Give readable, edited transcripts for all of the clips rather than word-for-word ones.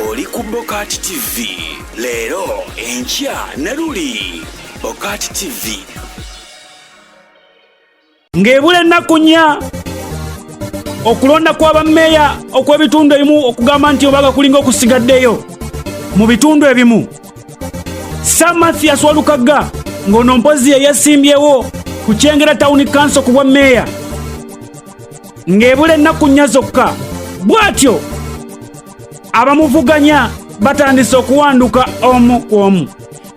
oli ku BOCAT TV. Leero enkya ne luli BOCAT TV. Ng'ebula ennaku nnya okulonda kw'abammeeya okw'ebitundu ebimu okugamba nti obaga kulinga okusigaddeyo mu bitundu ebimu. Mathias Walukagga ng'ono mpozi yesimbyewo ku Kyengera Town Council ku bwa mmeeya. Ng'ebula ennaku nnya zokka bw'atyo abamuvuganya batandise okuwanduka omu ku omu.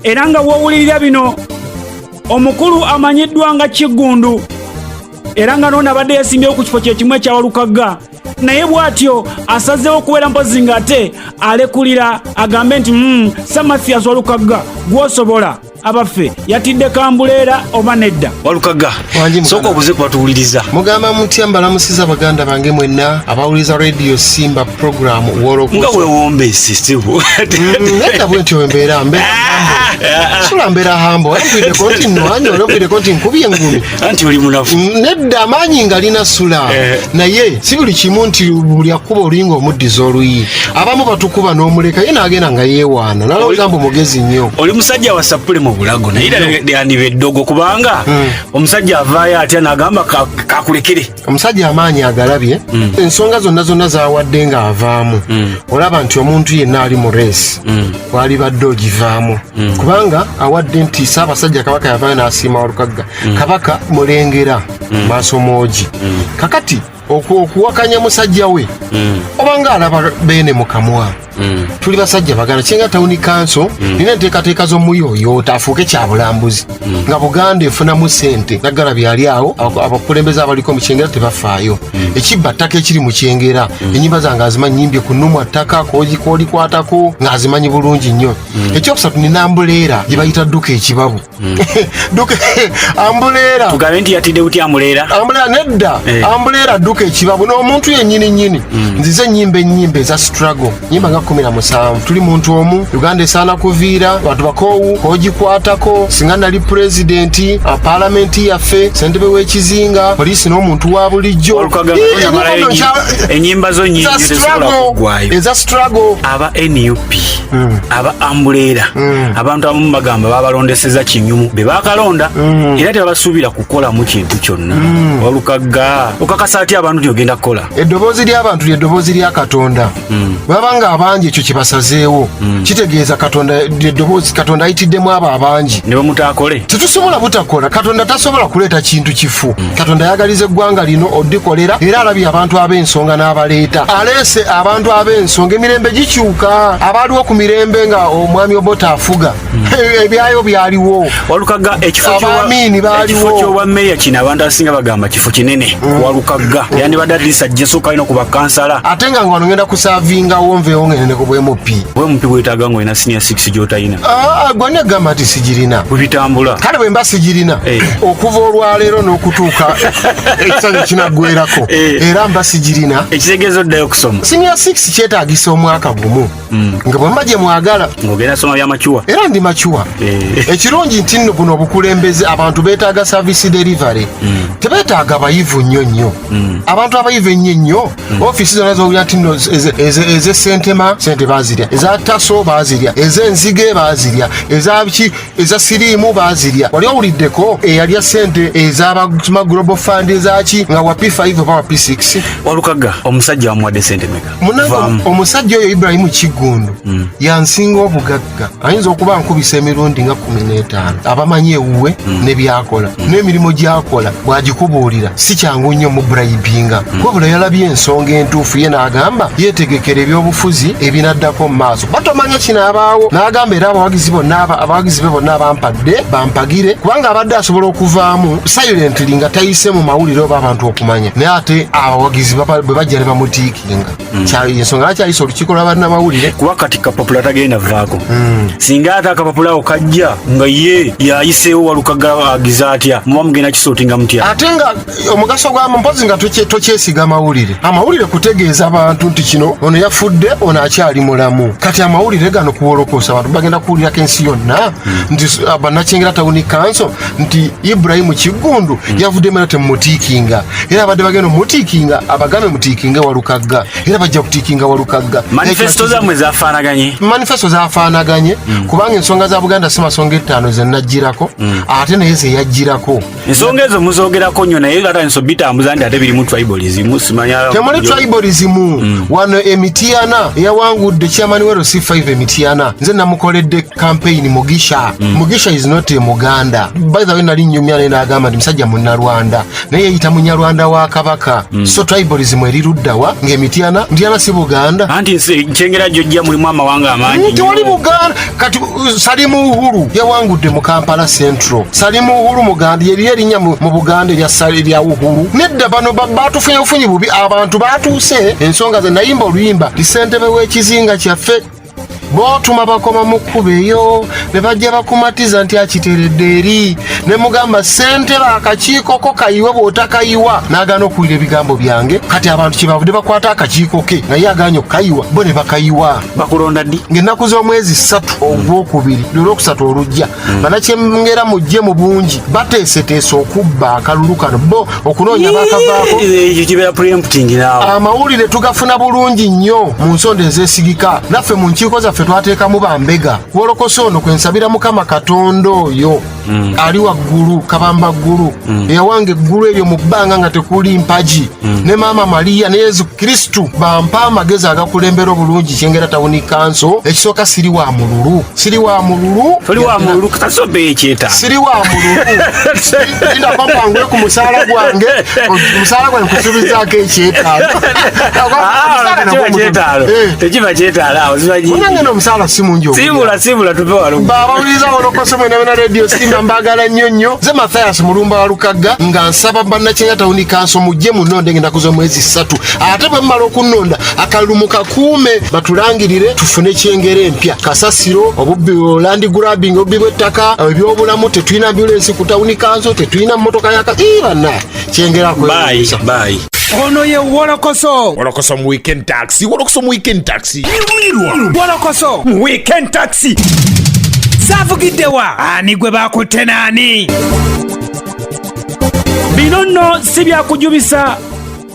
Era nga woowulirira bino, omukulu amanyiddwa nga Kiggundu era nga nona abadde yesimbyewo ku kifo kye kimu ekya Walukagga, naye bw'atyo asazeewo okubeera mpozi ng'ate alekulira agambe nti Mathias Walukagga gw'osobola abaffe yatidde kambuleera oba nedda. Walukagga sooka obuze kubatuwuliriza. Mugamba mutya mbalamusiza baganda bange mwenna abawuliza radio Simba program wolokusa nga weewombeese sibu nedda bwentyo mbeera sula mbeera hambo empwide konti nwanyo olempwide konti nkubye engumi anti oli munafu nedda amaanyi nga lina sula naye si buli kimu nti buli akuba olinga omuddiza oluyi. Abamu batukuba n'omuleka ye n'agenda nga yeewaana nalowooza mbu mugezi nnyo. Oli musajja wa sapule mu bulago naye yandiba eddogo kubanga omusajja avaayo atya n'agamba kakulekere. Omusajja amaanyi agalabye ensonga zonna zaawadde nga avaamu olaba nti omuntu yenna ali mu reesi wali badde ogivaamu kubanga awadde nti Ssaabasajja Kabaka yavaayo n'asiima Walukagga Kabaka mulengera maaso moogi kakati okuwakanya musajja we obanga alaba beene mu kamwa. Tuli basajja baganda Kyengera Town Council nina enteekateeka z'omuyooyo afuuke kyabulambuzi nga Buganda efunamu ssente naggala byali awo abakulembeze abaliko mu Kyengera tebafaayo. Ekibba ttaka ekiri mu Kyengera ennyimba zange azimanyi nyimbye ku nnumwa ttaka koolikwatako ng'azimanyi bulungi nnyo. Ekyokusatu nina ambuleera gye bayita dduka ekibabu ambuleera tugambe nti yatidde buti amuleera nedda ambuleera dduka ekibabu n'omuntu yennyini nzize ennyimba eza struggle nyimba nga 17 tuli muntu omu Uganda esaana kuviira bantu bakoowu kogikwatako singa nali pulezidenti palamenti yaffe ssentebe w'ekizinga poliisi n'omuntu wa bulijjo ennyimba zo nyingi tezisobola kuggwayo eza struggle. Aba NUP aba ambuleera abantu abamu bagamba babalondeseza kinyumu be bakalonda era tebasuubira kukolamu kintu kyonna. Walukagga okakasa ati abantu nti ogenda kukola eddoboozi ly'abantu ly'eddoboozi lya Katonda babanga abangi ekyo kibasazeewo kitegeeza eddoboozi Katonda ayitiddemu abo abangi ne bamutakole tetusobola butakola. Katonda tasobola kuleeta kintu kifu. Katonda ayagaliza eggwanga lino oddikolera era alabye abantu ab'ensonga n'abaleeta aleese abantu ab'ensonga emirembe gikyuka abaaliwo ku mirembe nga omwami Obote afuga ebyayo byaliwo. Walukagga abaamiini baaliwo. ky'obwa mmeeya kino abantu abasinga bagamba kifo kinene Walukagga yandibadde atilisa jjesooka alina ku bakansala ate nga wano ngenda kusaavingawo nveewo ngene ku bwemupi bwetaaga nga olina senior 6 gy'otayina gonna gamba nti sigirina bwebitambula kale bwe mba sigirina okuva olwaleero n'okutuuka ekisanyo kinaggwerako era mba sigirina ekitegeeza oddayo okusoma. senior 6 kyetaagisa omwaka gumu nga bwe mba gye mwagala ng'ogenda soma bya macuwa era ndi macuwa. Ekirungi nti nno buno obukulembeze abantu beetaaga service delivery tebeetaaga bayivu nnyo abantu abayivu ennyo ofiisi zonna z'owulira nti nno ez'essentema sente baazirya eza taso baazirya ez'enzige baazirya eza siriimu baazirya. Wali owuliddeko eyalya sente ez'aba global fund ezaki nga wa P5 oba wa P6. Walukagga omusajja wamuwadde sente meka omusajja oyo Ibrahim Kiggundu yansinga obugagga ayinza okuba nkubisa emirundi nga 15 abamanyi ewuwe ne byakola n'emirimu gy'akola bw'agikubuulira si kyangu nnyo mu bribinga wabula yalabye ensonga entuufu ye n'agamba yeetegekera ebyobufuzi ebinaddako mu maaso. Batomanya kinaabaawo n'agamba era abawagizi be bonna abampadde bampagire kubanga abadde asobola okuvaamu silently nga tayise mu mawulire oba abantu okumanya naye ate abawagizi bwe bajja ne bamutiikinga ensonga lakyayisa olukiiko lw'abannamawulire kuba kati kapapula tagenda vaako singa ate akapapula okajja nga ye yayiseewo Walukagga agiza atya muba mugenda kisootinga mutya ate nga omugaso gwa mpozi nga tokyesiga amawulire kutegeeza abantu nti kino ono yafudde ono akyali mulamu. Kati amawulire gano kuwolokosa abantu bagenda kuwulirako ensi yonna nti bannakyengera tawuni kanso nti Ibrahim Kigundu yavuddemu era temumutiikinga, era abadde bagenda omutiikinga abagambe mutiikinge Walukagga, era bajja kutiikinga Walukagga. Manifesto zammwe zafaanaganye? Manifesto zafaanaganye kubanga ensonga za Buganda si masonga 5 ze najjirako ate naye ze yajjirako. Ensonga ezo muzogerako nnyo naye ate enso bitambuza nti ate birimu tribalism simanya. Temuli tribalism wano Emitiana yawangudde chairman wa C5 Emitiana nze namukoledde campaign Mugisha is not a Muganda. By the way nali nnyumya naye n'agamba nti musajja munnalwanda naye yeyita munyarwanda wa Kabaka. So tribalism eriruddawa ng'Emitiana si Buganda anti nkyengera jjojja mulimu amawanga amangi tewali Buganda. Kati Salimu Uhuru yawangudde mu Kampala Central. Salimu Uhuru Muganda yeri erinnya mu Buganda lya Uhuru. Nedda bano batufunye bufunyi bubi abantu batuuse ensonga ze nayimba oluyimba lisentebe w'ekizinga kyaffe bootuma bakoma mu kkubo eyo ne bajja bakumatiza nti akiteredde eri ne mugamba ssentebe akakiiko ko kayiwe bw'otakayiwa n'agaana okuwulira ebigambo byange. Kati abantu kyebavudde bakwata akakiiko ke naye agaanye okukayiwa bo ne bakayiwa. Bakulonda ddi? Ng'ennaku z'omwezi 3 ogwokubiri olwokusatu olujja banakyengera mujje mu bungi bateeseteese okubba akalulu kano bo okunoonya bakavaako. Ekyo kibeera preempting naawe. Amawulire tugafuna bulungi nnyo mu nsonda ezeesigika naffe mu nkiiko zaffe twateekamu bambega. Kuwolokosa ono kwensabira Mukama Katonda oyo ali waggulu kabamba ggulu eyawanga eggulu eryo mu bbanga nga tekuli mpaji ne Maama Mariya ne Yezu Kristu bampa amagezi agakulembera obulungi kyengera tawuni kanso. Ekisooka siri wa mululu Toli wa mululu katasobe ekyeta siri wa mululu inda pampangwe ku musaala gwange nkusubizaako ekyetaalo tekiba kyetaalo unange n'omusaala si mungi sibula tupe Walugga babawuliriza Wolokosa mwena bena radio simba mbagala nnyo ze Mathias mulumba Walukagga nga nsaba bannakyenga tawuni kanso mujje munonde ng'ennaku z'omwezi 3 ate bwe mmala okunonda akalulu mukakuume batulangirire tufune kyengera empya kasasiro obubbi landi grabbing obubbi bw'ettaka ebyobulamu tetulina ambulance ku tawuni kanso tetulina mmotoka yaka banna kyengera bye. Ono ye Wolokosa mu weekend taxi. Wolokosa mu weekend taxi. Savugiddewa ani gwe bakutte naani? Bino nno si byakujubisa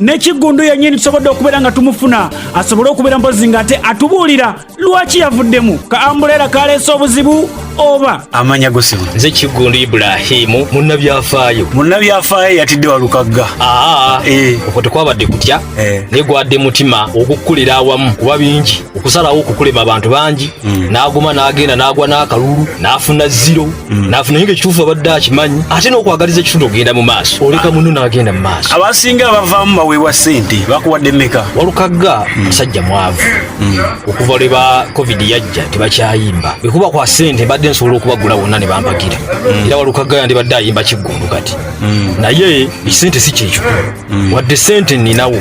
ne Kigundu yennyini tusobodde okubeera nga tumufuna asobole okubeera mpozi nga ate atubuulira lwaki yavuddemu ka ambuleera kaleese obuzibu oba amanya gosibu. Nze Kigundu Ibrahimu munnabyafaayo yatidde Walukagga. Okwo tekwabadde kutya naye gwadde mutima okukkulira awamu kuba bingi okusalawo okukulema abantu bangi n'aguma n'agenda n'agwa n'akalulu n'afuna 0 n'afuna nyinga ekituufu abadde akimanyi ate n'okwagaliza ekitundu ogenda mu maaso oleka muno n'agenda mu maaso. Abasinga abavaamu baweebwa ssente bakuwadde mmeka? Walukagga musajja mwavu okuva lwe ba covid yajja tebakyayimba bwekuba kwa ssente mbadde nsobola okubagula wonna ne bampagira era Walukagga yandibadde ayimba Kigundu kati naye ekisente si kyekyo wadde ssente nninawo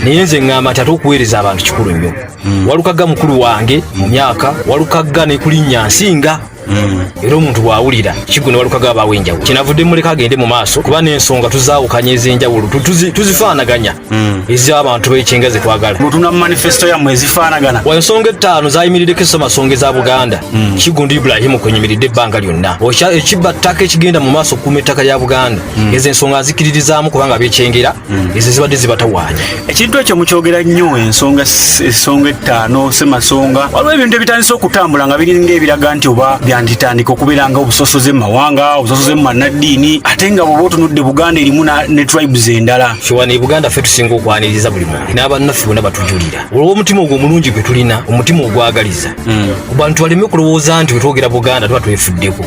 naye nze ŋŋamba nti ate okuweereza abantu kikulu nnyo. Walukagga mukulu wange mu myaka, Walukagga ne kulinnya nsinga era omuntu bw'awulira Kigundu Walukagga bawe enjawulo kinavudde muleka agende mu maaso kuba n'ensonga tuzaawukanya ez'enjawulo tuzifaanaganya ez'abantu b'ekyenga ze twagala. Mutuna mu manifesto yammwe ezifaanagana ensonga 5 zayimiriddeko essomasonga eza Buganda. Kigundu Ibrahimu kwenyimiridde ebbanga lyonna ekibba ttaka ekigenda mu maaso okukuuma ettaka lya Buganda ezo ensonga azikiririzaamu kubanga abekyengera ezo zibadde zibatawaanya. Ekintu ekyo mukyogera nnyo ensonga 5 semasonga waliwo ebintu ebitandise okutambula nga biringa ebiraga nti oba byanditandika okubeera nga obusosoze mu mawanga obusosoze mu mannaddiini ate nga bw'oba otunudde Buganda erimu ne tribes endala. Kiwani Buganda ffe tusinga okwaniriza buli muntu n'abannaffe bonna batujulira olwo omutima ogwo omulungi gwe tulina omutima ogwagaliza ku bantu baleme kulowooza nti wetwogera Buganda tuba twefuddeko.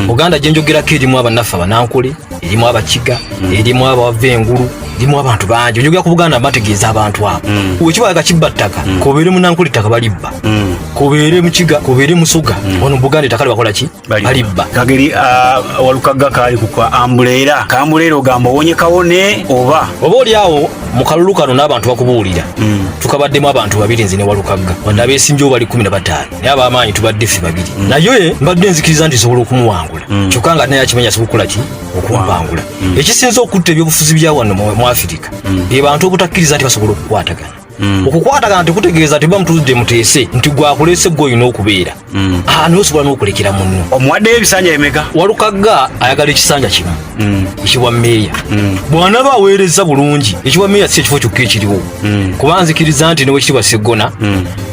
Buganda gye njogerako erimu abannaffe Abanankole erimu Abakiga erimu abava engulu erimu abantu bangi njogera ku Buganda bategeeza abantu abo wekiba akakibba ttaka kobeere Munankole ttaka balibba kobeere Mukiga kobeere Musoga ono Buganda ettaka bakola ki balibba. Kageri Walukagga kaali ku ambuleera ogamba owonye kawone oba oli awo mu kalulu kano n'abantu bakubuulira tukabaddemu abantu 2 nze ne Walukagga wadde abeesinzewo bali 15 naye ab'amaanyi tubadde ffe 2 naye mbadde nzikiriza nti sobola okumuwangula kyokka nga naye akimanya sobola ki okumpangula. Ekisinze okutta ebyobufuzi bya wano mu Afirika bye bantu obutakkiriza nti basobola okukwatagana okukwata kanti kutegeeza tiba mutuzudde muteese nti gwakulese gwe olina okubeera nosobola n'okulekera munno. omuwaddeyo ebisanja emeka? Walukagga ayagala ekisanja kimu ekibwa meeya bw'anaba aweereza bulungi. Ekibwa meeya si ekifo kyokka ekiriwo kuba nzikiriza nti newekitibwa Sseggona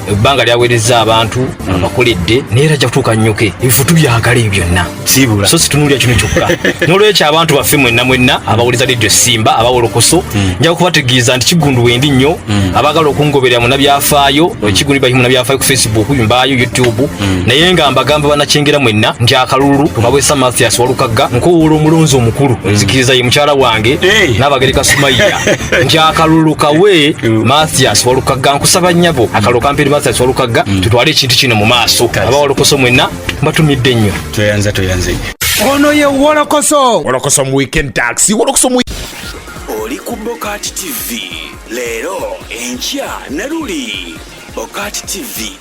ebbanga lyaweereza abantu abakoledde naye era ajja kutuuka nnyoke ebifo tubyagala ebyo byonna sibula so situnuulira kino kyokka. N'olwekyo abantu baffe mwenna abawuliza Leediyo Simba abawolokoso nja kubategeeza nti Kigundu wendi nnyo abaagala okungoberera munabyafaayo Kigundu bahi munabyafaayo ku Facebook mbaayo YouTube naye nga mbagamba banakyengera mwenna nti akalulu tumabwesa Mathias Walukagga nkowoola omulonzi omukulu nzikiriza ye mukyala wange n'abagereka Sumaiya nti akalulu kawe Mathias Walukagga nkusaba nnyabo akalulu kampeni Mathias Walukagga tutwale ekintu kino mu maaso abawolokoso mwenna mbatumidde nnyo. Toyanze ono ye wolokoso mu weekend taxi wolokoso mu oli ku BOCAT TV leero enkya ne luli BOCAT TV